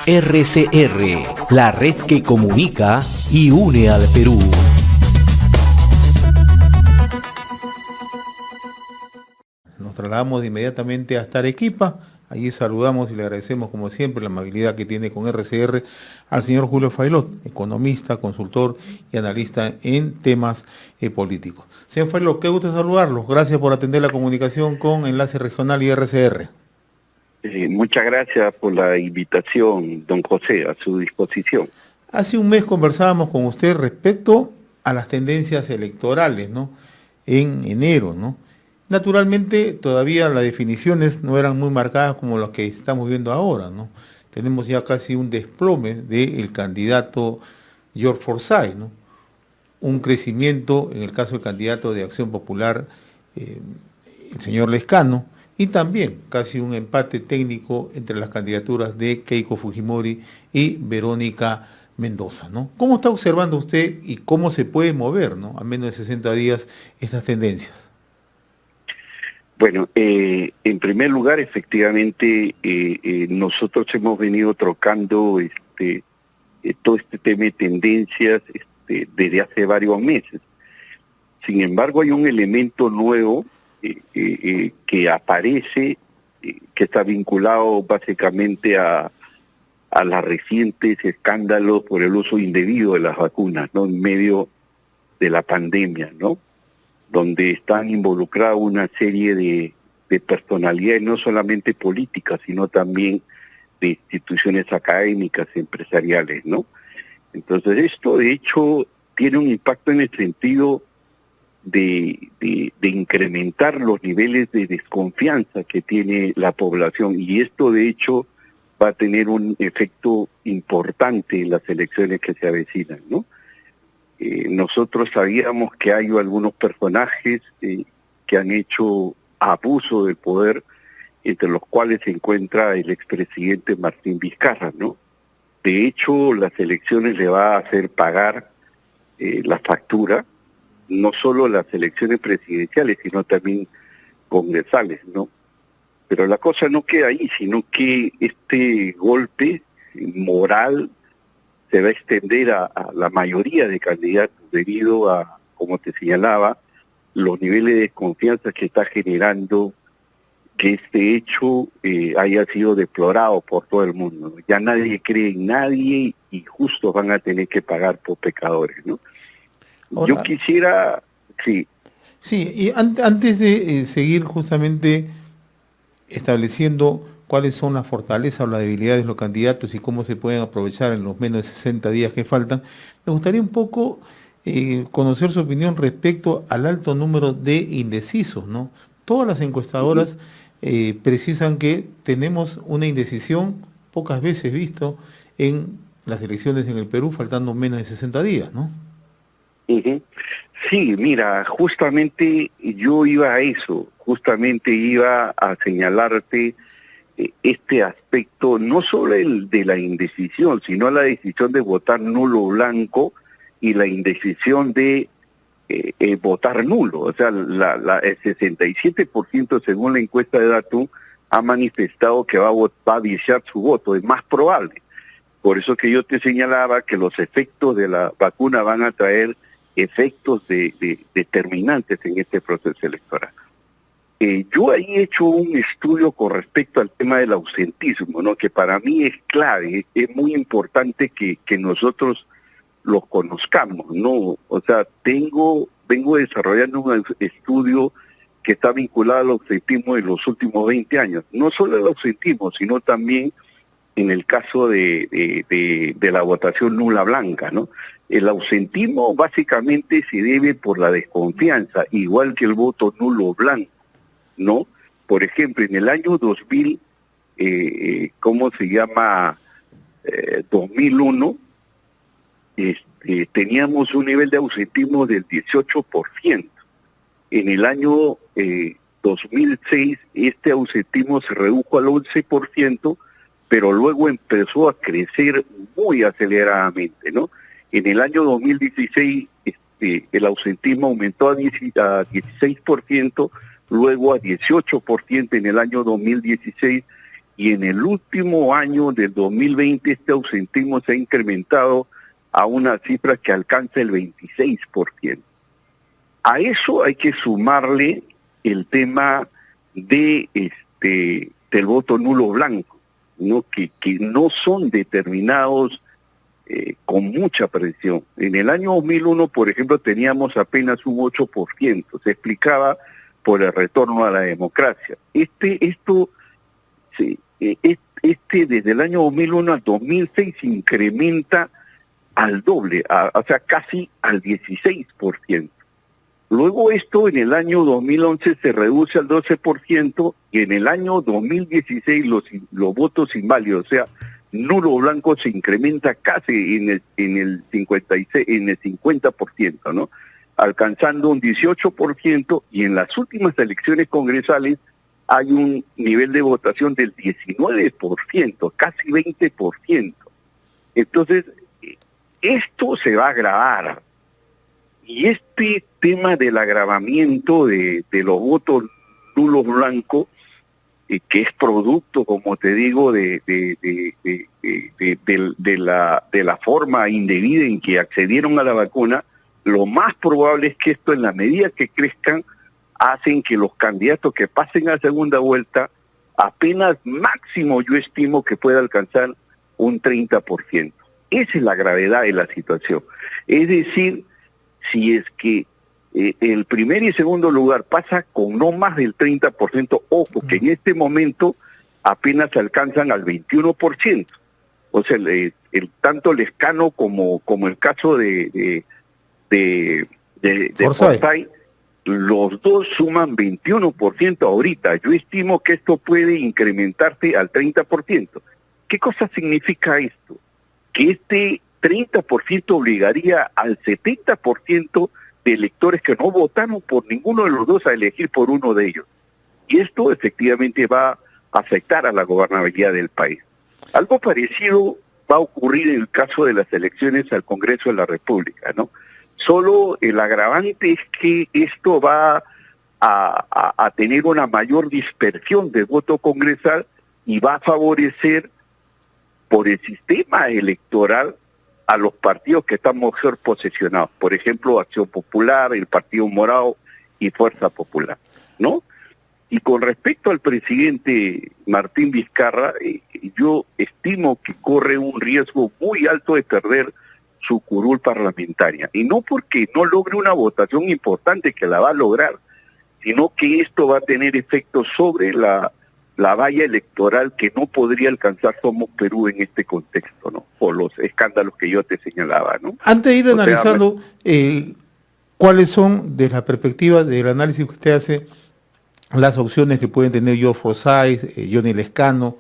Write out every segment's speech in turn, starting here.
RCR, la red que comunica y une al Perú. Nos trasladamos inmediatamente hasta Arequipa. Allí saludamos y le agradecemos, como siempre, la amabilidad que tiene con RCR al señor Julio Failot, economista, consultor y analista en temas políticos. Señor Failot, qué gusto saludarlos. Gracias por atender la comunicación con Enlace Regional y RCR. Muchas gracias por la invitación, don José, a su disposición. Hace un mes conversábamos con usted respecto a las tendencias electorales, ¿no? En enero, ¿no? Naturalmente, todavía las definiciones no eran muy marcadas como las que estamos viendo ahora, ¿no? Tenemos ya casi un desplome del candidato George Forsyth, ¿no? Un crecimiento en el caso del candidato de Acción Popular, el señor Lescano, y también casi un empate técnico entre las candidaturas de Keiko Fujimori y Verónica Mendoza, ¿no? ¿Cómo está observando usted y cómo se puede mover, ¿no? A menos de 60 días estas tendencias? Bueno, en primer lugar, efectivamente, nosotros hemos venido trocando todo este tema de tendencias desde hace varios meses. Sin embargo, hay un elemento nuevo que aparece, que está vinculado básicamente a los recientes escándalos por el uso indebido de las vacunas, ¿no? En medio de la pandemia, ¿no? Donde están involucradas una serie de personalidades, no solamente políticas, sino también de instituciones académicas, empresariales, ¿no? Entonces esto, de hecho, tiene un impacto en el sentido de incrementar los niveles de desconfianza que tiene la población, y esto, de hecho, va a tener un efecto importante en las elecciones que se avecinan, ¿no? Nosotros sabíamos que hay algunos personajes que han hecho abuso del poder, entre los cuales se encuentra el expresidente Martín Vizcarra, ¿no? De hecho, las elecciones le va a hacer pagar la factura, no solo las elecciones presidenciales, sino también congresales, ¿no? Pero la cosa no queda ahí, sino que este golpe moral se va a extender a la mayoría de candidatos debido a, como te señalaba, los niveles de desconfianza que está generando que este hecho haya sido deplorado por todo el mundo, ¿no? Ya nadie cree en nadie y justos van a tener que pagar por pecadores, ¿no? Hola. Yo quisiera... Sí. Sí, y antes de seguir justamente estableciendo cuáles son las fortalezas o las debilidades de los candidatos y cómo se pueden aprovechar en los menos de 60 días que faltan, me gustaría un poco conocer su opinión respecto al alto número de indecisos, ¿no? Todas las encuestadoras precisan que tenemos una indecisión pocas veces visto en las elecciones en el Perú, faltando menos de 60 días, ¿no? Sí, mira, justamente yo iba a eso, justamente iba a señalarte este aspecto, no solo el de la indecisión, sino la decisión de votar nulo o blanco y la indecisión de votar nulo. O sea, el 67% según la encuesta de Datum ha manifestado que va a viciar su voto, es más probable. Por eso que yo te señalaba que los efectos de la vacuna van a traer efectos determinantes en este proceso electoral. Yo ahí he hecho un estudio con respecto al tema del ausentismo, ¿no? Que para mí es clave, es muy importante que nosotros los conozcamos, ¿no? O sea, vengo desarrollando un estudio que está vinculado al ausentismo en los últimos 20 años. No solo el ausentismo, sino también en el caso de la votación nula blanca, ¿no? El ausentismo básicamente se debe por la desconfianza, igual que el voto nulo blanco, ¿no? Por ejemplo, en el año 2000, 2001, teníamos un nivel de ausentismo del 18%. En el año 2006, este ausentismo se redujo al 11%, pero luego empezó a crecer muy aceleradamente, ¿no? En el año 2016, el ausentismo aumentó a 16%, luego a 18% en el año 2016, y en el último año del 2020 este ausentismo se ha incrementado a una cifra que alcanza el 26%. A eso hay que sumarle el tema de del voto nulo blanco, ¿no? Que no son determinados con mucha presión. En el año 2001, por ejemplo, teníamos apenas un 8%, se explicaba por el retorno a la democracia. Desde el año 2001 al 2006 se incrementa al doble, o sea, casi al 16%. Luego esto en el año 2011 se reduce al 12% y en el año 2016 los votos inválidos, o sea, nulo blanco, se incrementa casi en el 50%, ¿no? Alcanzando un 18%, y en las últimas elecciones congresales hay un nivel de votación del 19%, casi 20%. Entonces, esto se va a agravar. Y este tema del agravamiento de los votos nulos blancos, que es producto, como te digo, de la forma indebida en que accedieron a la vacuna, lo más probable es que esto, en la medida que crezcan, hacen que los candidatos que pasen a segunda vuelta, apenas máximo yo estimo que pueda alcanzar un 30%. Esa es la gravedad de la situación. Es decir, si es que el primer y segundo lugar pasa con no más del 30%, ojo, que en este momento apenas alcanzan al 21%. O sea, tanto Lescano como el caso de Forsyth, los dos suman 21% ahorita. Yo estimo que esto puede incrementarse al 30%. ¿Qué cosa significa esto? Que este 30% obligaría al 70% de electores que no votaron por ninguno de los dos a elegir por uno de ellos. Y esto efectivamente va a afectar a la gobernabilidad del país. Algo parecido va a ocurrir en el caso de las elecciones al Congreso de la República, ¿no? Solo el agravante es que esto va a tener una mayor dispersión del voto congresal y va a favorecer por el sistema electoral a los partidos que están mejor posicionados. Por ejemplo, Acción Popular, el Partido Morado y Fuerza Popular, ¿no? Y con respecto al presidente Martín Vizcarra, yo estimo que corre un riesgo muy alto de perder su curul parlamentaria. Y no porque no logre una votación importante, que la va a lograr, sino que esto va a tener efectos sobre la valla electoral que no podría alcanzar Somos Perú en este contexto, ¿no? Por los escándalos que yo te señalaba, ¿no? Antes de ir analizando cuáles son, desde la perspectiva del análisis que usted hace, las opciones que pueden tener George Forsyth, Johnny Lescano,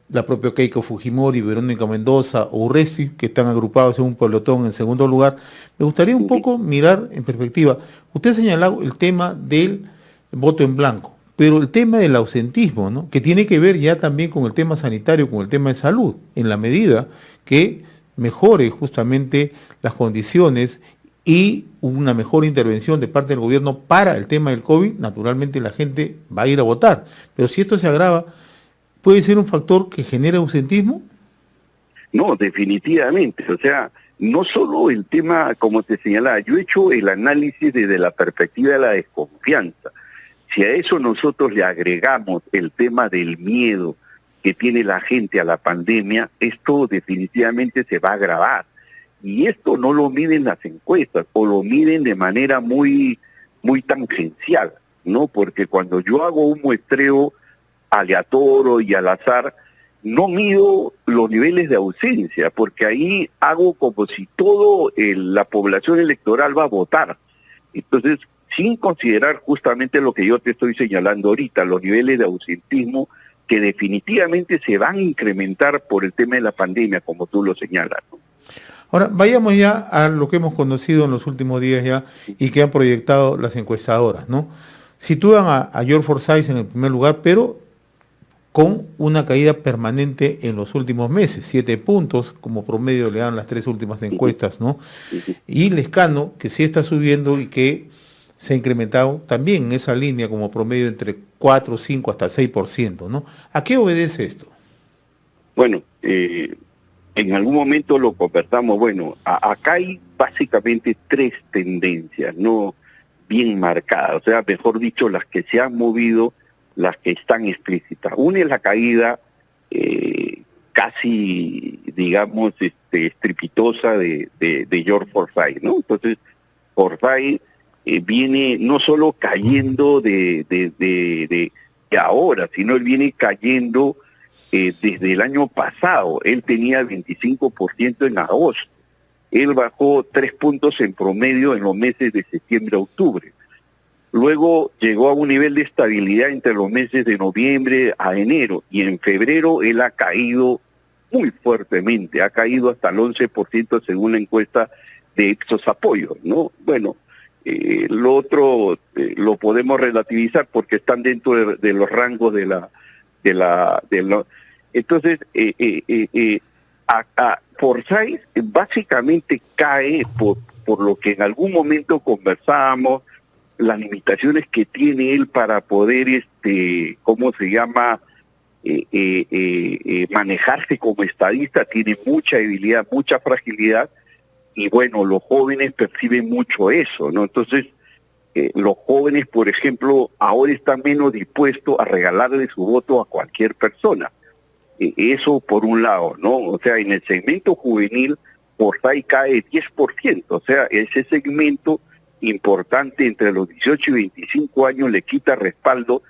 la propia Keiko Fujimori, Verónica Mendoza o Urresti, que están agrupados en un pelotón en segundo lugar, me gustaría un poco mirar en perspectiva. Usted ha señalado el tema del voto en blanco, pero el tema del ausentismo, ¿no?, que tiene que ver ya también con el tema sanitario, con el tema de salud, en la medida que mejore justamente las condiciones y una mejor intervención de parte del gobierno para el tema del COVID, naturalmente la gente va a ir a votar. Pero si esto se agrava, ¿puede ser un factor que genere ausentismo? No, definitivamente. O sea, no solo el tema, como te señalaba, yo he hecho el análisis desde la perspectiva de la desconfianza. Si a eso nosotros le agregamos el tema del miedo que tiene la gente a la pandemia, esto definitivamente se va a agravar. Y esto no lo miden las encuestas, o lo miden de manera muy tangencial, ¿no? Porque cuando yo hago un muestreo aleatorio y al azar, no mido los niveles de ausencia, porque ahí hago como si toda la población electoral va a votar. Entonces, sin considerar justamente lo que yo te estoy señalando ahorita, los niveles de ausentismo que definitivamente se van a incrementar por el tema de la pandemia, como tú lo señalas, ¿no? Ahora, vayamos ya a lo que hemos conocido en los últimos días ya y que han proyectado las encuestadoras, ¿no? Sitúan a George Forsyth en el primer lugar, pero con una caída permanente en los últimos meses, 7 puntos como promedio le dan las 3 últimas encuestas, ¿no? Y Lescano, que sí está subiendo y que se ha incrementado también en esa línea como promedio entre 4, 5 hasta 6%, ¿no? ¿A qué obedece esto? Bueno, en algún momento lo conversamos. Bueno, acá hay básicamente tres tendencias, ¿no? Bien marcadas, o sea, mejor dicho, las que se han movido, las que están explícitas. Una es la caída casi, digamos, estrepitosa de George Forsyth, ¿no? Entonces, Forsyth viene no solo cayendo de ahora, sino él viene cayendo desde el año pasado. Él tenía 25% en agosto. Él bajó 3 puntos en promedio en los meses de septiembre a octubre. Luego llegó a un nivel de estabilidad entre los meses de noviembre a enero, y en febrero él ha caído muy fuertemente, ha caído hasta el 11% según la encuesta de Ipsos Apoyo, ¿no? Bueno, lo otro lo podemos relativizar porque están dentro de los rangos entonces, Forsyth básicamente cae por lo que en algún momento conversábamos, las limitaciones que tiene él para poder, ¿cómo se llama?, manejarse como estadista. Tiene mucha debilidad, mucha fragilidad, y bueno, los jóvenes perciben mucho eso, ¿no? Entonces, los jóvenes, por ejemplo, ahora están menos dispuestos a regalarle su voto a cualquier persona. Eso por un lado, ¿no? O sea, en el segmento juvenil, Forsyth cae 10%, o sea, ese segmento importante entre los 18 y 25 años le quita respaldo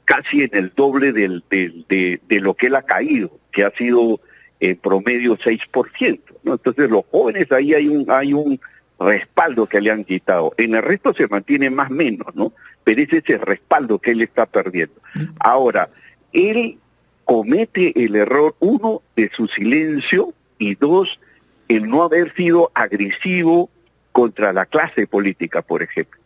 casi en el doble de lo que él ha caído, que ha sido en promedio 6%, ¿no? Entonces los jóvenes, ahí hay un respaldo que le han quitado. En el resto se mantiene más o menos, ¿no? Pero ese es el respaldo que él está perdiendo. Ahora, él comete el error, uno, de su silencio, y dos, el no haber sido agresivo contra la clase política, por ejemplo.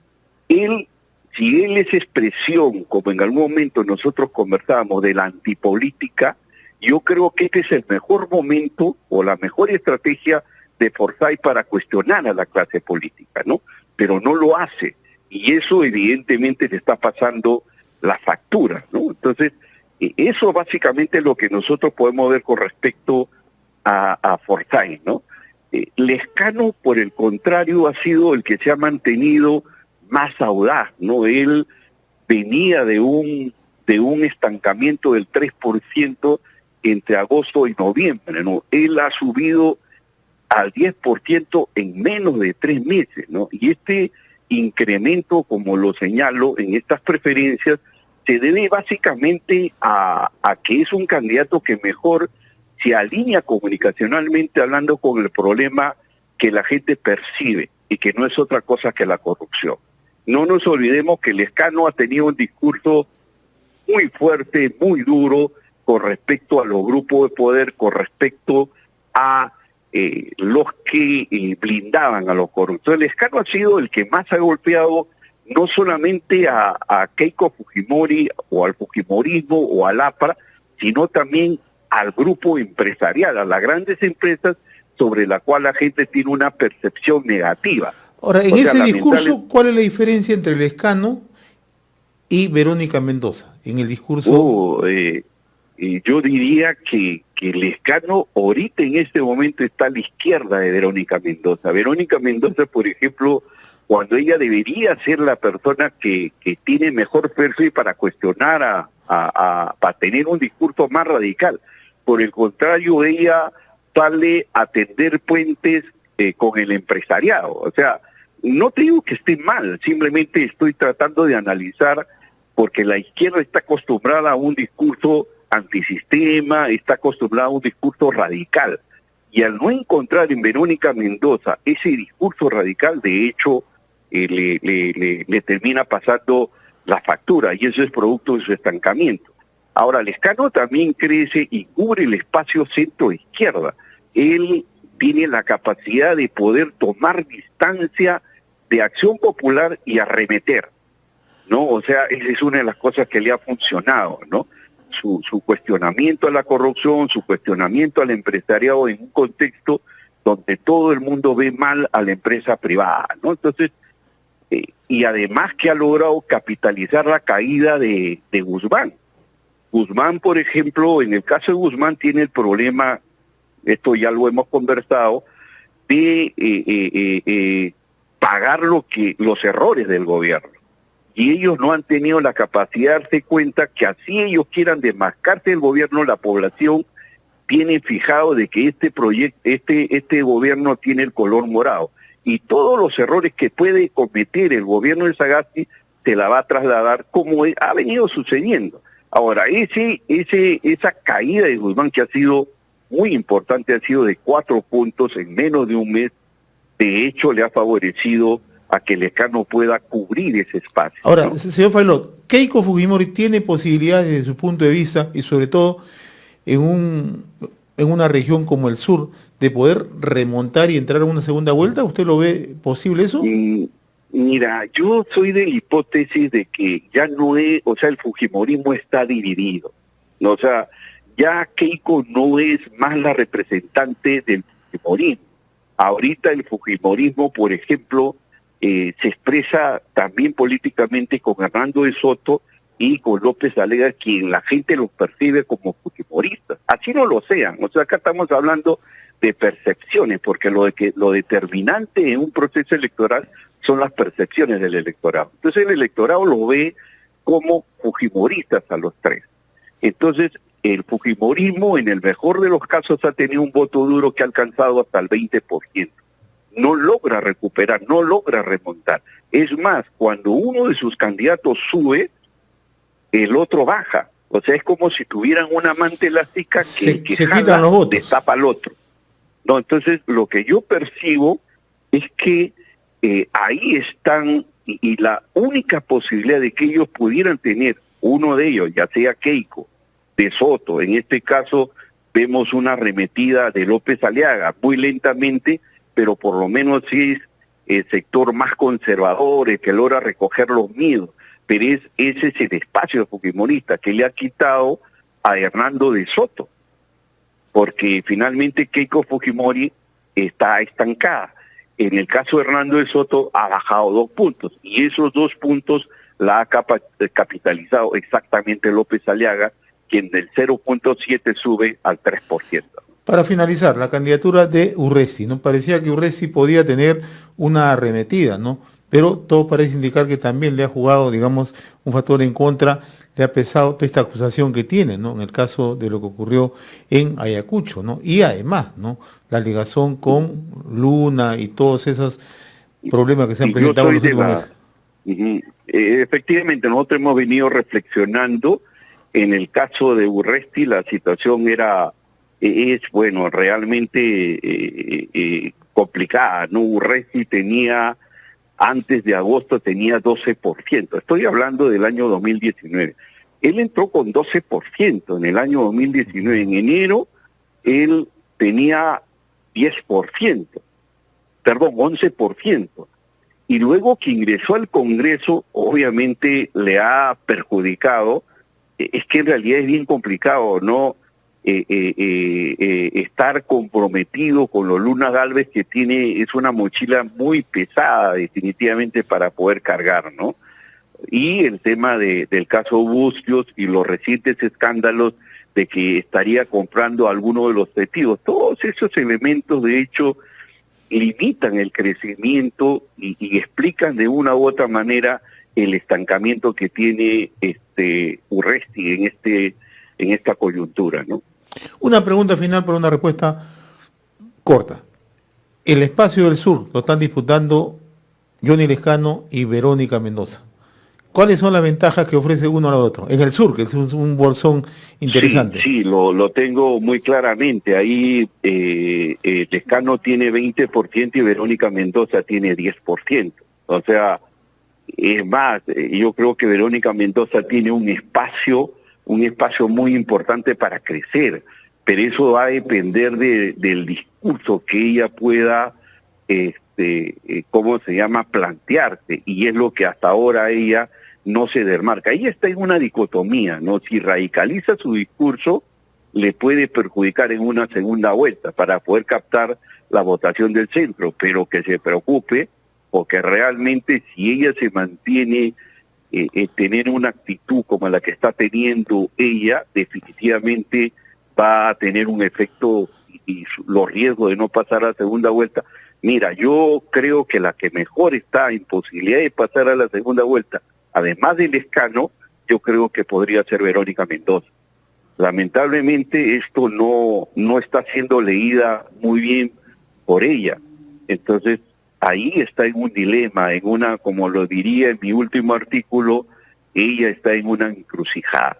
Si él es expresión, como en algún momento nosotros conversábamos, de la antipolítica, yo creo que este es el mejor momento o la mejor estrategia de Forsyth para cuestionar a la clase política, ¿no? Pero no lo hace, y eso evidentemente le está pasando la factura, ¿no? Entonces, eso básicamente es lo que nosotros podemos ver con respecto a Forsyth, ¿no? Lezcano, por el contrario, ha sido el que se ha mantenido más audaz, ¿no? Él venía de un estancamiento del 3% entre agosto y noviembre, ¿no? Él ha subido al 10% en menos de 3 meses, ¿no? Y este incremento, como lo señalo, en estas preferencias, se debe básicamente a que es un candidato que mejor se alinea comunicacionalmente hablando con el problema que la gente percibe, y que no es otra cosa que la corrupción. No nos olvidemos que Lezcano ha tenido un discurso muy fuerte, muy duro, con respecto a los grupos de poder, con respecto a los que blindaban a los corruptos. Lezcano ha sido el que más ha golpeado no solamente a Keiko Fujimori o al Fujimorismo o al APRA, sino también al grupo empresarial, a las grandes empresas sobre la cual la gente tiene una percepción negativa. Ahora, en ese discurso, ¿cuál es la diferencia entre Lezcano y Verónica Mendoza? En el discurso... yo diría que Lezcano ahorita en este momento está a la izquierda de Verónica Mendoza. Verónica Mendoza, por ejemplo, cuando ella debería ser la persona que tiene mejor perfil para cuestionar para tener un discurso más radical. Por el contrario, ella sale a tender puentes con el empresariado. O sea, no te digo que esté mal, simplemente estoy tratando de analizar, porque la izquierda está acostumbrada a un discurso antisistema, está acostumbrada a un discurso radical. Y al no encontrar en Verónica Mendoza ese discurso radical, de hecho, le termina pasando la factura, y eso es producto de su estancamiento. Ahora, Lezcano también crece y cubre el espacio centro-izquierda. Él tiene la capacidad de poder tomar distancia de Acción Popular y arremeter, ¿no? O sea, esa es una de las cosas que le ha funcionado, ¿no? Su cuestionamiento a la corrupción, su cuestionamiento al empresariado en un contexto donde todo el mundo ve mal a la empresa privada, ¿no? Entonces, y además que ha logrado capitalizar la caída de Guzmán. Guzmán, por ejemplo, en el caso de Guzmán tiene el problema, esto ya lo hemos conversado, de pagar los errores del gobierno. Y ellos no han tenido la capacidad de darse cuenta que así ellos quieran desmascarse del gobierno, la población tiene fijado de que este gobierno tiene el color morado. Y todos los errores que puede cometer el gobierno de Sagasti se la va a trasladar como ha venido sucediendo. Ahora, esa caída de Guzmán que ha sido muy importante, ha sido de 4 puntos en menos de un mes, de hecho le ha favorecido a que Lescano pueda cubrir ese espacio. Ahora, ¿no? señor Failó, ¿Keiko Fujimori tiene posibilidades desde su punto de vista y sobre todo en una región como el sur de poder remontar y entrar a una segunda vuelta? ¿Usted lo ve posible eso? Mira, yo soy de la hipótesis de que ya no es, o sea, el fujimorismo está dividido. ¿No? O sea, ya Keiko no es más la representante del fujimorismo. Ahorita el fujimorismo, por ejemplo, se expresa también políticamente con Hernando de Soto y con López Alega, quien la gente los percibe como fujimoristas. Así no lo sean. O sea, acá estamos hablando de percepciones, porque lo determinante en un proceso electoral son las percepciones del electorado. Entonces el electorado lo ve como fujimoristas a los tres. Entonces el fujimorismo en el mejor de los casos ha tenido un voto duro que ha alcanzado hasta el 20%. No logra recuperar, no logra remontar. Es más, cuando uno de sus candidatos sube, el otro baja. O sea, es como si tuvieran una manta elástica que se quitan los votos, destapa al otro. No, entonces lo que yo percibo es que ahí están, y la única posibilidad de que ellos pudieran tener, uno de ellos, ya sea Keiko, de Soto, en este caso vemos una arremetida de López Aliaga, muy lentamente, pero por lo menos sí es el sector más conservador, el que logra recoger los miedos, pero ese es el espacio fujimorista que le ha quitado a Hernando de Soto, porque finalmente Keiko Fujimori está estancada. En el caso de Hernando de Soto ha bajado 2 puntos, y esos 2 puntos la ha capitalizado exactamente López Aliaga, quien del 0.7 sube al 3%. Para finalizar, la candidatura de Urresti, ¿no? Parecía que Urresti podía tener una arremetida, ¿no? Pero todo parece indicar que también le ha jugado, digamos, un factor en contra, le ha pesado toda esta acusación que tiene, ¿no? En el caso de lo que ocurrió en Ayacucho, ¿no? Y además, ¿no? La ligazón con Luna y todos esos problemas que se han presentado en los últimos meses. Efectivamente, nosotros hemos venido reflexionando. En el caso de Urresti la situación es realmente complicada, ¿no? Urresti antes de agosto tenía 12%. Estoy hablando del año 2019. Él entró con 12% en el año 2019. En enero él tenía 11%. Y luego que ingresó al Congreso, obviamente le ha perjudicado. Es que en realidad es bien complicado, ¿no? Estar comprometido con los Luna Gálvez, que es una mochila muy pesada definitivamente para poder cargar, ¿no? Y el tema del caso Bustos y los recientes escándalos de que estaría comprando alguno de los testigos, todos esos elementos de hecho limitan el crecimiento y explican de una u otra manera el estancamiento que tiene Urresti en esta coyuntura, ¿no? Una pregunta final para una respuesta corta. El espacio del sur lo están disputando Johnny Lescano y Verónica Mendoza. ¿Cuáles son las ventajas que ofrece uno al otro? En el sur, que es un bolsón interesante. Sí, lo tengo muy claramente. Ahí Lescano tiene 20% y Verónica Mendoza tiene 10%. O sea, es más, yo creo que Verónica Mendoza tiene un espacio muy importante para crecer, pero eso va a depender del discurso que ella pueda, plantearse, y es lo que hasta ahora ella no se desmarca. Ella está en una dicotomía, ¿no? Si radicaliza su discurso, le puede perjudicar en una segunda vuelta para poder captar la votación del centro, pero que se preocupe porque realmente si ella se mantiene tener una actitud como la que está teniendo ella, definitivamente va a tener un efecto y los riesgos de no pasar a la segunda vuelta. Mira, yo creo que la que mejor está en posibilidad de pasar a la segunda vuelta, además del Lescano, yo creo que podría ser Verónica Mendoza. Lamentablemente esto no está siendo leída muy bien por ella. Entonces, ahí está en un dilema, en una, como lo diría en mi último artículo, ella está en una encrucijada.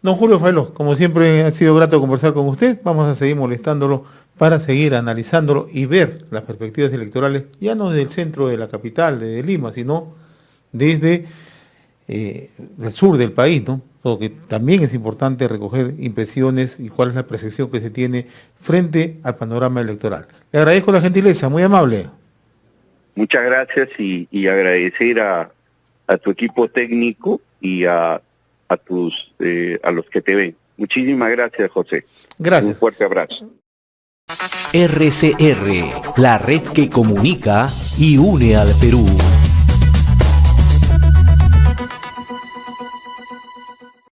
Don Julio Faelo, como siempre ha sido grato conversar con usted, vamos a seguir molestándolo para seguir analizándolo y ver las perspectivas electorales, ya no desde el centro de la capital, desde Lima, sino desde el sur del país, ¿no? Porque también es importante recoger impresiones y cuál es la percepción que se tiene frente al panorama electoral. Le agradezco la gentileza, muy amable. Muchas gracias y agradecer a tu equipo técnico y a los que te ven. Muchísimas gracias, José. Gracias. Un fuerte abrazo. RCR, la red que comunica y une al Perú.